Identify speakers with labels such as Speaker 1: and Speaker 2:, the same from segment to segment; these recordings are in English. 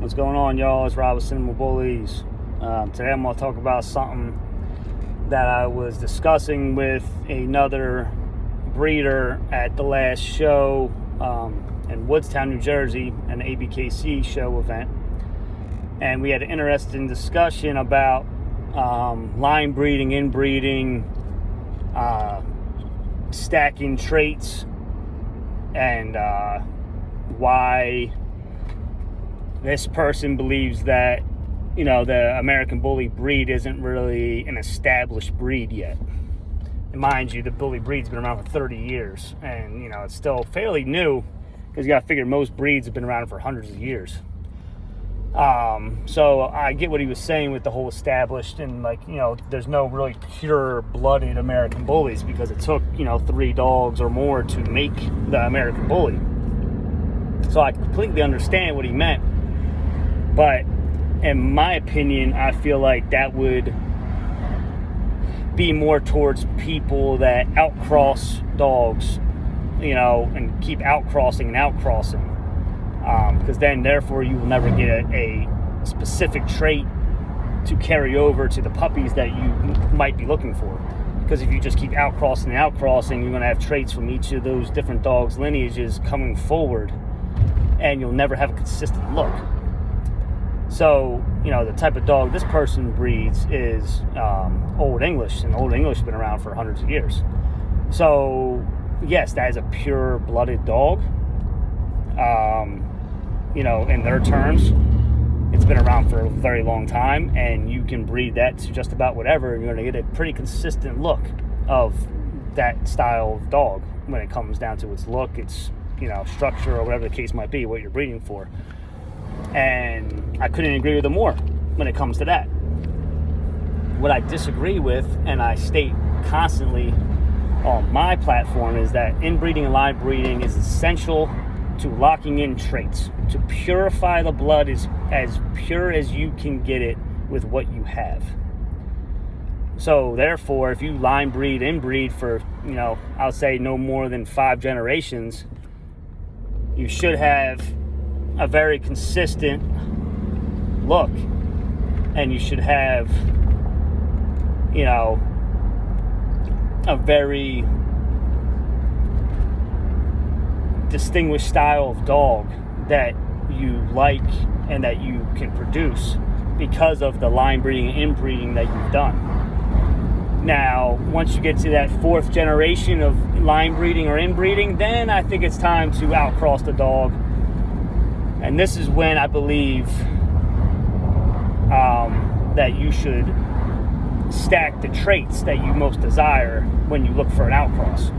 Speaker 1: What's going on, y'all? It's Rob with Bullies. Today I'm going to talk about something that I was discussing with another breeder at the last show in Woodstown, New Jersey, an ABKC show event. And we had an interesting discussion about line breeding, inbreeding, stacking traits, and why this person believes that, the American Bully breed isn't really an established breed yet. And mind you, the Bully breed's been around for 30 years, and, it's still fairly new, because you got to figure most breeds have been around for hundreds of years. So I get what he was saying with the whole established, and there's no really pure-blooded American Bullies, because it took, 3 dogs or more to make the American Bully. So I completely understand what he meant. But in my opinion, I feel like that would be more towards people that outcross dogs, and keep outcrossing and outcrossing. Because then, therefore, you will never get a specific trait to carry over to the puppies that you might be looking for. Because if you just keep outcrossing and outcrossing, you're going to have traits from each of those different dogs' lineages coming forward, and you'll never have a consistent look. So, the type of dog this person breeds is Old English, and Old English has been around for hundreds of years. So, yes, that is a pure-blooded dog. In their terms, it's been around for a very long time, and you can breed that to just about whatever, and you're going to get a pretty consistent look of that style of dog when it comes down to its look, its, structure, or whatever the case might be, what you're breeding for. And I couldn't agree with him more when it comes to that. What I disagree with, and I state constantly on my platform, is that inbreeding and live breeding is essential to locking in traits, to purify the blood as pure as you can get it with what you have. So therefore, if you line breed, inbreed for, I'll say no more than 5 generations, you should have a very consistent look, and you should have, a very distinguished style of dog that you like and that you can produce because of the line breeding and inbreeding that you've done. Now, once you get to that 4th generation of line breeding or inbreeding, then I think it's time to outcross the dog. And this is when I believe that you should stack the traits that you most desire when you look for an outcross.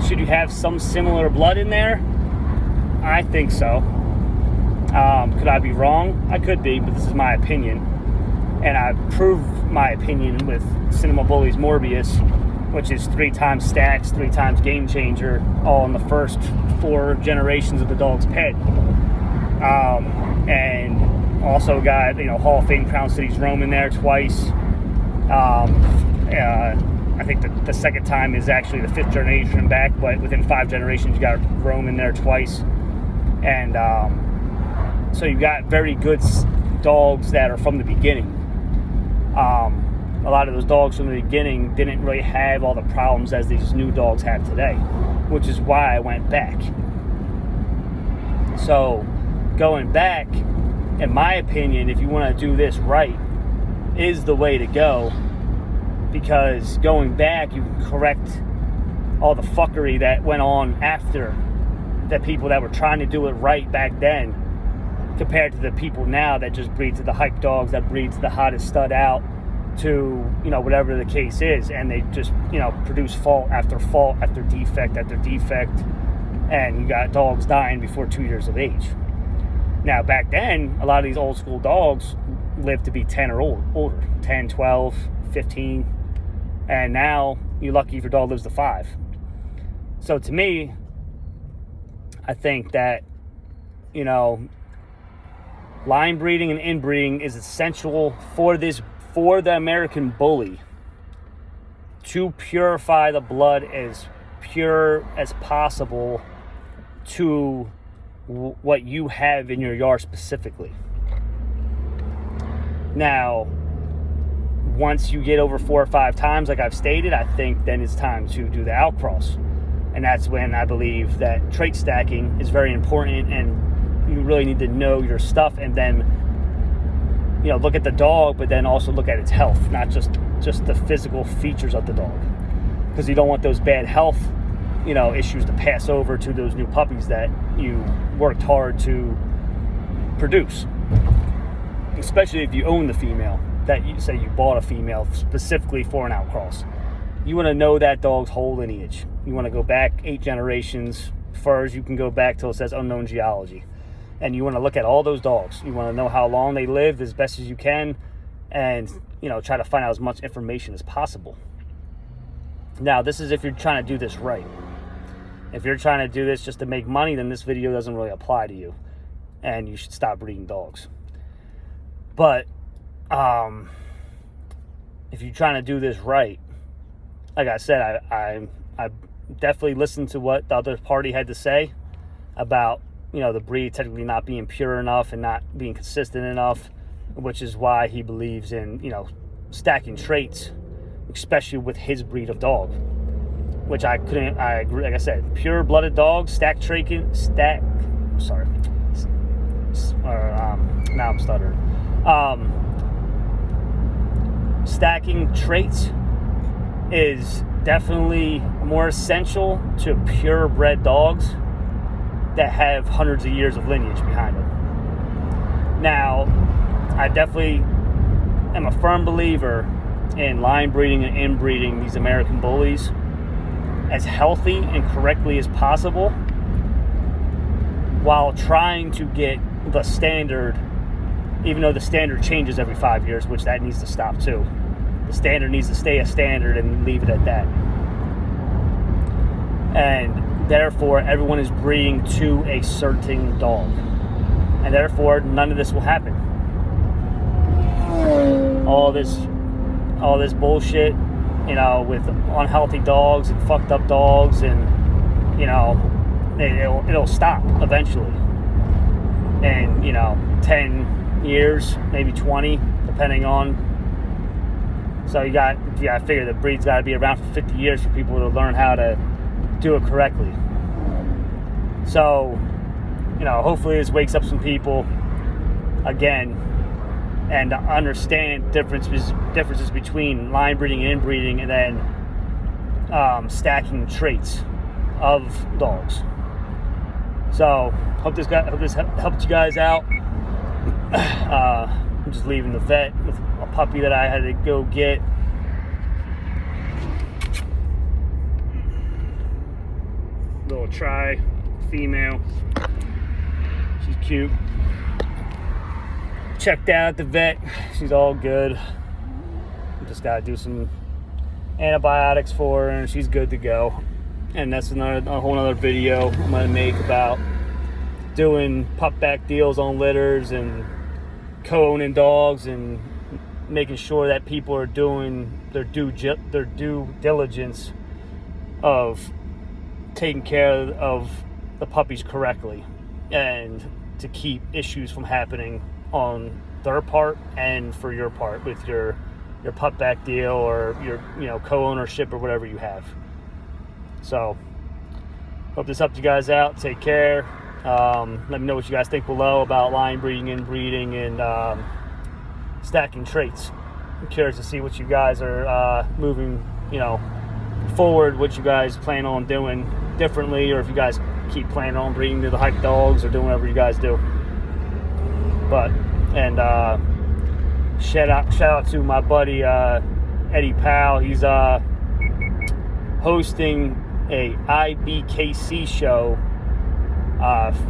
Speaker 1: Should you have some similar blood in there? I think so. Could I be wrong? I could be, but this is my opinion. And I proved my opinion with Cinema Bullies Morbius, which is 3 times stacks, 3 times game changer, all in the first 4 generations of the dog's pet. And also got, Hall of Fame Crown Cities Rome in there twice. I think the second time is actually the 5th generation back, but within 5 generations you got Rome in there twice. And so you got very good dogs that are from the beginning. A lot of those dogs from the beginning didn't really have all the problems as these new dogs have today, which is why I went back. So going back, in my opinion, if you want to do this right, is the way to go, because going back, you can correct all the fuckery that went on after the people that were trying to do it right back then, compared to the people now that just breed to the hype dogs, that breed to the hottest stud out, to, whatever the case is, and they just, produce fault after defect after defect, and you got dogs dying before 2 years of age. Now, back then, a lot of these old school dogs lived to be 10 or older, 10, 12, 15, and now you're lucky if your dog lives to 5. So to me, I think that, line breeding and inbreeding is essential for the American Bully to purify the blood as pure as possible to what you have in your yard specifically. Now, once you get over 4 or 5 times, like I've stated, I think then it's time to do the outcross. And that's when I believe that trait stacking is very important, and you really need to know your stuff, and then, you know, look at the dog, but then also look at its health, not just the physical features of the dog, because you don't want those bad health, you know, issues to pass over to those new puppies that you worked hard to produce, especially if you own the female, that you say you bought a female specifically for an outcross. You want to know that dog's whole lineage. You want to go back 8 generations. Far as you can go back till it says unknown geology. And you want to look at all those dogs. You want to know how long they lived as best as you can, and, you know, try to find out as much information as possible. Now, this is if you're trying to do this right. If you're trying to do this just to make money, then this video doesn't really apply to you, and you should stop breeding dogs. But if you're trying to do this right, like I said, I definitely listened to what the other party had to say about, you know, the breed technically not being pure enough and not being consistent enough, which is why he believes in, you know, stacking traits, especially with his breed of dog, which I agree. Like I said, pure-blooded dogs, now I'm stuttering. Stacking traits is definitely more essential to purebred dogs that have hundreds of years of lineage behind them. Now, I definitely am a firm believer in line breeding and inbreeding these American Bullies as healthy and correctly as possible, while trying to get the standard, even though the standard changes every 5 years, which that needs to stop too. The standard needs to stay a standard and leave it at that. And therefore, everyone is breeding to a certain dog. And therefore, none of this will happen. All this bullshit, you know, with unhealthy dogs and fucked up dogs, and, you know, it'll stop eventually. And, you know, 10 years, maybe 20, depending on. So you got to figure the breed's got to be around for 50 years for people to learn how to do it correctly. So, you know, hopefully this wakes up some people again, and to understand differences between line breeding and inbreeding, and then stacking traits of dogs. So hope this helped you guys out. I'm just leaving the vet with a puppy that I had to go get. Little tri female. She's cute. Checked out at the vet. She's all good. Just gotta do some antibiotics for her, and she's good to go. And that's a whole other video I'm gonna make about doing pup back deals on litters and co-owning dogs, and making sure that people are doing their due diligence of taking care of the puppies correctly, and to keep issues from happening on their part and for your part with your pup back deal or your, you know, co-ownership or whatever you have. So hope this helped you guys out. Take care. Let me know what you guys think below about line breeding, inbreeding, and stacking traits. I'm curious to see what you guys are moving, you know, forward, what you guys plan on doing differently, or if you guys keep planning on breeding to the hype dogs or doing whatever you guys do. But, and shout out to my buddy Eddie Powell. He's hosting a IBKC show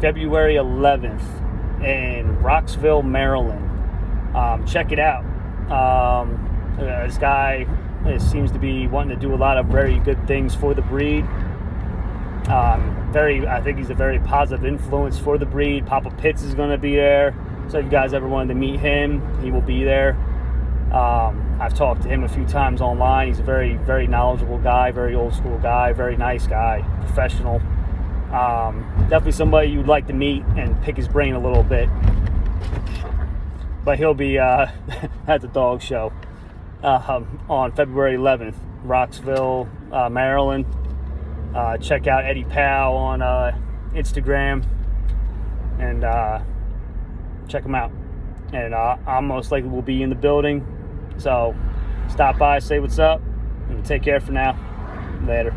Speaker 1: February 11th in Roxville, Maryland. Check it out. This guy seems to be wanting to do a lot of very good things for the breed. I think he's a very positive influence for the breed. Papa Pitts is going to be there. So if you guys ever wanted to meet him, he will be there. I've talked to him a few times online. He's a very, very knowledgeable guy, very old school guy, very nice guy, professional. Definitely somebody you'd like to meet and pick his brain a little bit. But he'll be at the dog show on February 11th, Roxville, Maryland. Check out Eddie Powell on Instagram and check him out. And I most likely will be in the building. So stop by, say what's up, and take care for now. Later.